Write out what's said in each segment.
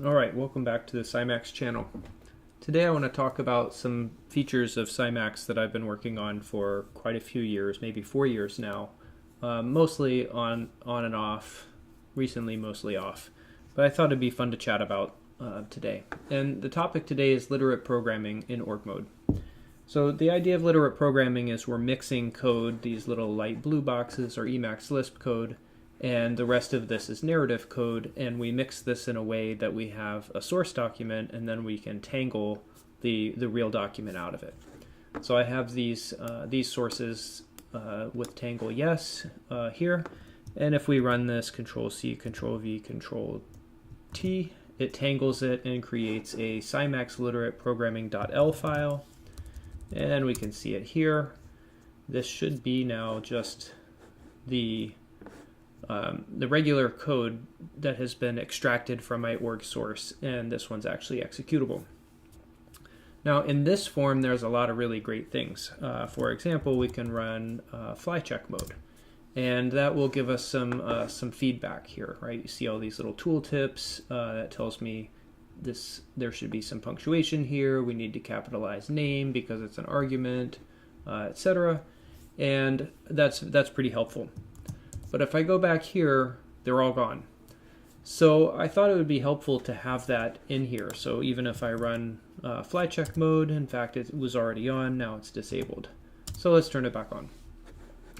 Alright, welcome back to the scimax channel. Today I want to talk about some features of scimax that I've been working on for quite a few years, maybe 4 years now. Mostly on and off, recently mostly off. But I thought it'd be fun to chat about today. And the topic today is literate programming in org mode. So the idea of literate programming is we're mixing code, these little light blue boxes are Emacs Lisp code, and the rest of this is narrative code, and we mix this in a way that we have a source document, and then we can tangle the real document out of it. So I have these sources with tangle yes here, and if we run this Control-C, Control-V, Control-T, it tangles it and creates a scimax literate programming.l file, and we can see it here. This should be now just the regular code that has been extracted from my org source, and this one's actually executable. Now in this form there's a lot of really great things. For example, we can run Flycheck mode, and that will give us some feedback here, right? You see all these little tooltips that tells me there should be some punctuation here, we need to capitalize name because it's an argument, etc. And that's pretty helpful. But if I go back here, they're all gone. So I thought it would be helpful to have that in here. So even if I run Flycheck mode, in fact it was already on, now it's disabled. So let's turn it back on.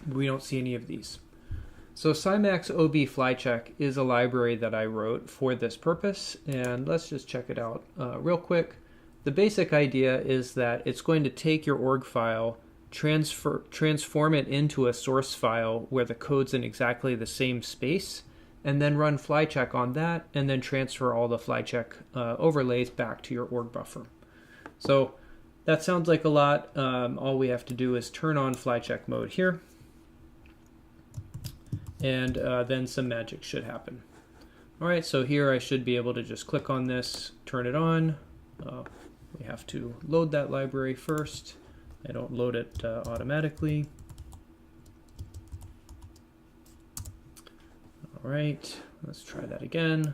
We don't see any of these. So scimax ob Flycheck is a library that I wrote for this purpose, and let's just check it out real quick. The basic idea is that it's going to take your org file, transform it into a source file where the code's in exactly the same space, and then run Flycheck on that, and then transfer all the Flycheck overlays back to your org buffer. So that sounds like a lot. All we have to do is turn on Flycheck mode here, and then some magic should happen. Alright, so here I should be able to just click on this, turn it on. We have to load that library first. I don't load it automatically. Alright, let's try that again.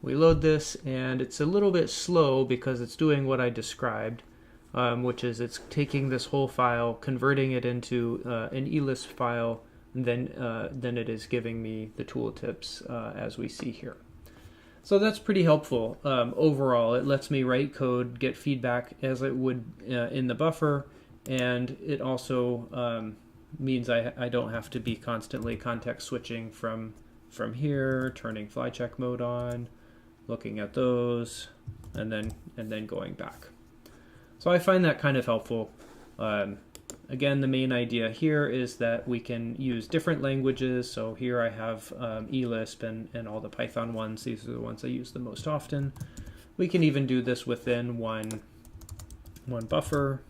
We load this, and it's a little bit slow because it's doing what I described, which is it's taking this whole file, converting it into an eLisp file, and then it is giving me the tooltips as we see here. So that's pretty helpful overall. It lets me write code, get feedback as it would in the buffer, and it also means I don't have to be constantly context switching from here, turning Flycheck mode on, looking at those, and then going back. So I find that kind of helpful. Again, the main idea here is that we can use different languages. So here I have eLisp and all the Python ones. These are the ones I use the most often. We can even do this within one buffer.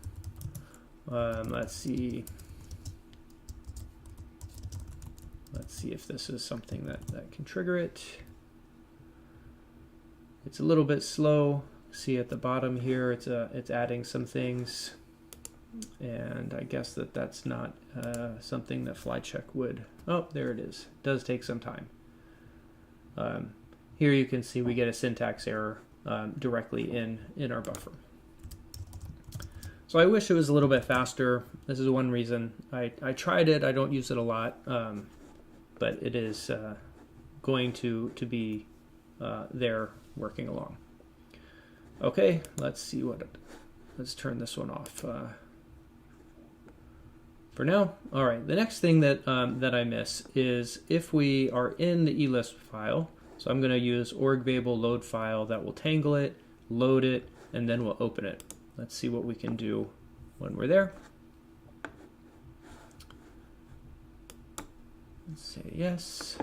Let's see if this is something that can trigger it. It's a little bit slow. See at the bottom here, it's adding some things. And I guess that's not something that Flycheck would. Oh, there it is. It does take some time. Here you can see we get a syntax error directly in our buffer. So I wish it was a little bit faster. This is one reason. I tried it. I don't use it a lot, but it is going to be there working along. Okay, let's see let's turn this one off. For now. All right, the next thing that I miss is if we are in the eLisp file, so I'm going to use org-babel load file that will tangle it, load it, and then we'll open it. Let's see what we can do when we're there. Let's say yes.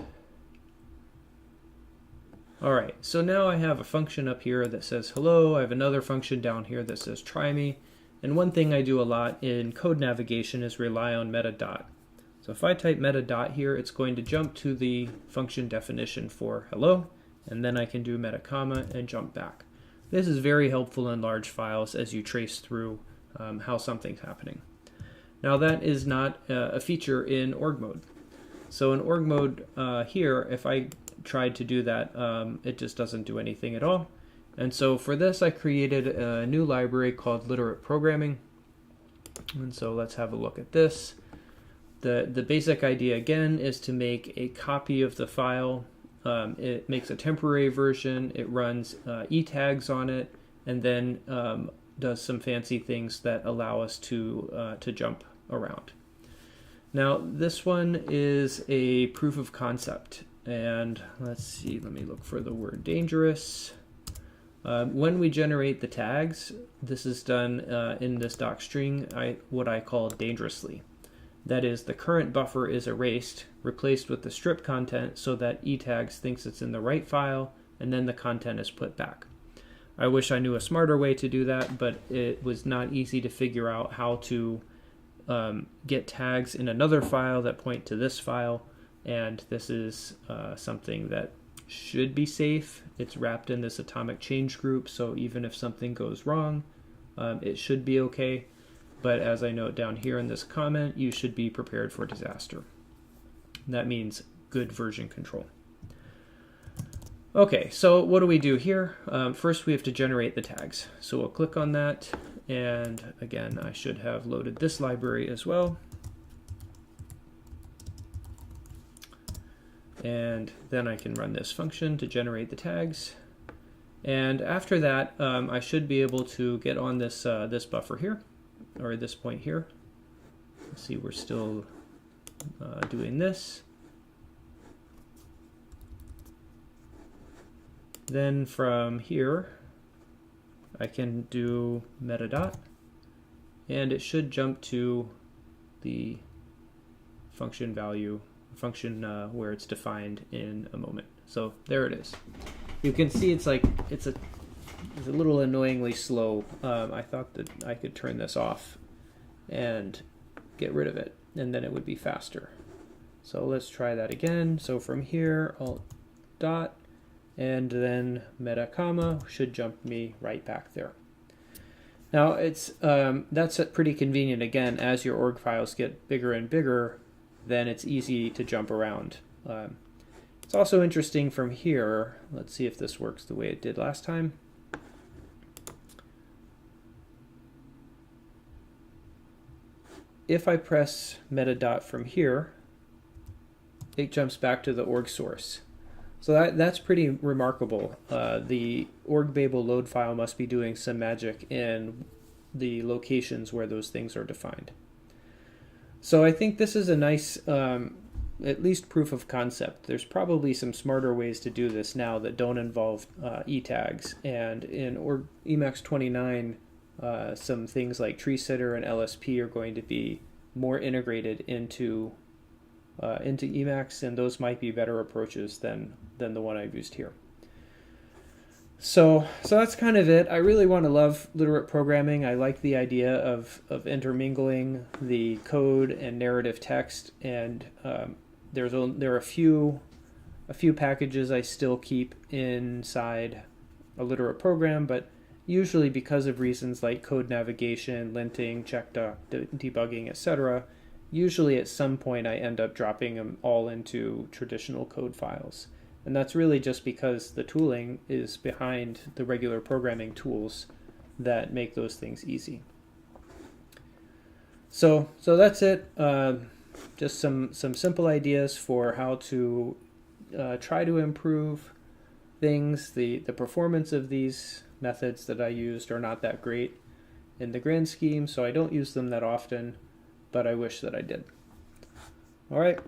All right, so now I have a function up here that says hello. I have another function down here that says try me. And one thing I do a lot in code navigation is rely on meta dot. So if I type meta dot here, it's going to jump to the function definition for hello, and then I can do meta comma and jump back. This is very helpful in large files as you trace through how something's happening. Now that is not a feature in org mode. So in org mode here, if I tried to do that, it just doesn't do anything at all. And so for this, I created a new library called Literate Programming. And so let's have a look at this. The basic idea, again, is to make a copy of the file. It makes a temporary version. It runs e-tags on it, and then does some fancy things that allow us to jump around. Now, this one is a proof of concept. And let's see, let me look for the word dangerous. When we generate the tags, this is done in this docstring, what I call dangerously. That is, the current buffer is erased, replaced with the strip content so that etags thinks it's in the right file, and then the content is put back. I wish I knew a smarter way to do that, but it was not easy to figure out how to get tags in another file that point to this file, and this is something that should be safe. It's wrapped in this atomic change group, so even if something goes wrong, it should be okay. But as I note down here in this comment, you should be prepared for disaster. That means good version control. Okay, so what do we do here? First, we have to generate the tags. So we'll click on that, and again, I should have loaded this library as well. And then I can run this function to generate the tags. And after that, I should be able to get on this this buffer here, or this point here. Let's see, we're still doing this. Then from here, I can do metadot, and it should jump to the function value, where it's defined in a moment. So there it is. You can see it's a little annoyingly slow. I thought that I could turn this off and get rid of it, and then it would be faster. So let's try that again. So from here, alt dot, and then meta comma should jump me right back there. Now it's that's pretty convenient. Again, as your org files get bigger and bigger, then it's easy to jump around. It's also interesting from here. Let's see if this works the way it did last time. If I press metadot from here, it jumps back to the org source. So that's pretty remarkable. The org Babel load file must be doing some magic in the locations where those things are defined. So I think this is a nice, at least proof of concept. There's probably some smarter ways to do this now that don't involve e-tags. And in Emacs 29, some things like tree sitter and LSP are going to be more integrated into Emacs, and those might be better approaches than the one I've used here. So that's kind of it. I really want to love literate programming. I like the idea of intermingling the code and narrative text, and there are a few packages I still keep inside a literate program, but usually because of reasons like code navigation, linting, check debugging, etc., usually at some point I end up dropping them all into traditional code files. And that's really just because the tooling is behind the regular programming tools that make those things easy. So that's it. Just some simple ideas for how to try to improve things. The performance of these methods that I used are not that great in the grand scheme, so I don't use them that often, but I wish that I did. All right.